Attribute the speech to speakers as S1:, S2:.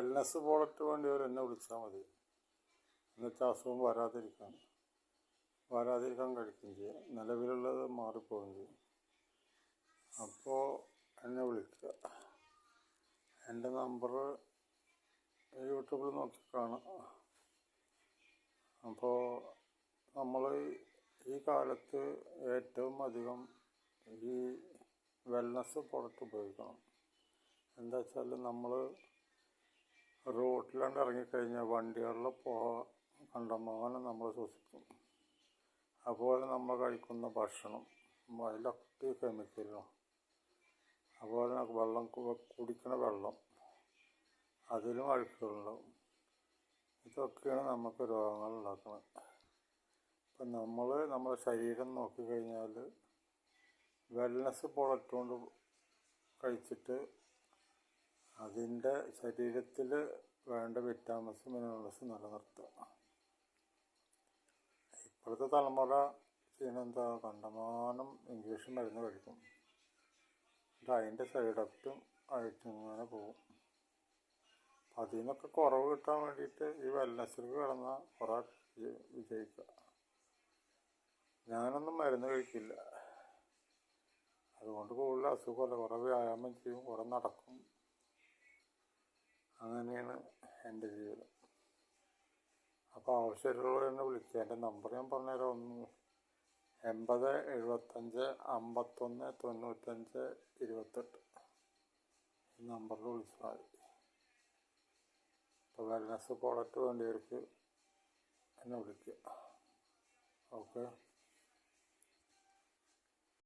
S1: Wellness product വേണ്ടിയവർ എന്നെ വിളിച്ചാൽ മതി. എന്നുവെച്ചാൽ അസുഖം വരാതിരിക്കാൻ കഴിക്കുകയും ചെയ്യാം, നിലവിലുള്ളത് മാറിപ്പോവുകയും ചെയ്യും. അപ്പോൾ എന്നെ വിളിക്കുക. എൻ്റെ നമ്പർ യൂട്യൂബിൽ നോക്കി കാണാം. അപ്പോൾ നമ്മൾ ഈ കാലത്ത് ഏറ്റവും അധികം ഈ വെൽനെസ് പ്രോഡക്റ്റ് ഉപയോഗിക്കണം. എന്താ വെച്ചാൽ നമ്മൾ റോട്ടിലാണ്ട് ഇറങ്ങിക്കഴിഞ്ഞാൽ വണ്ടികളിലെ പുക കണ്ടമാനം നമ്മൾ ശ്വസിക്കും. അതുപോലെ നമ്മൾ കഴിക്കുന്ന ഭക്ഷണം അതിലൊക്കെ കെമിക്കലാണ്. അതുപോലെ കുടിക്കുന്ന വെള്ളം അതിലും അഴുക്കുകളുണ്ടാവും. ഇതൊക്കെയാണ് നമുക്ക് രോഗങ്ങൾ ഉണ്ടാക്കുന്നത്. ഇപ്പം നമ്മുടെ ശരീരം നോക്കിക്കഴിഞ്ഞാൽ വെൽനെസ് പ്രോഡക്റ്റ് കൊണ്ട് കഴിച്ചിട്ട് അതിൻ്റെ ശരീരത്തിൽ വേണ്ട വിറ്റാമിൻസ് മിനറൽസ് നിലനിർത്തുക. ഇപ്പോഴത്തെ തലമുറ ചെയ്യുന്നതെന്താ, കണ്ടമാനം ഇംഗ്ലീഷ് മരുന്ന് കഴിക്കും. അതിൻ്റെ സൈഡ് എഫക്റ്റും ആയിട്ട് ഇങ്ങനെ പോകും. അപ്പം അതിൽ നിന്നൊക്കെ കുറവ് കിട്ടാൻ വേണ്ടിയിട്ട് ഈ വെൽനെസ്സിലേക്ക് കിടന്നാൽ കുറേ വിജയിക്കുക. ഞാനൊന്നും മരുന്ന് കഴിക്കില്ല. അതുകൊണ്ട് കൂടുതൽ അസുഖമല്ല, കുറേ വ്യായാമം ചെയ്യും, കുറേ നടക്കും. അങ്ങനെയാണ് എൻ്റെ ജീവിതം. അപ്പോൾ ആവശ്യമുള്ളവർ എന്നെ വിളിക്കുക. എൻ്റെ നമ്പർ ഞാൻ പറഞ്ഞുതരാം. 80 75 51 95 28 ഈ നമ്പറിൽ വിളിച്ചാൽ മതി. അപ്പോൾ വെൽനെസ് പ്രോഡക്റ്റ് വേണ്ടിയവർക്ക് എന്നെ വിളിക്കുക. ഓക്കെ.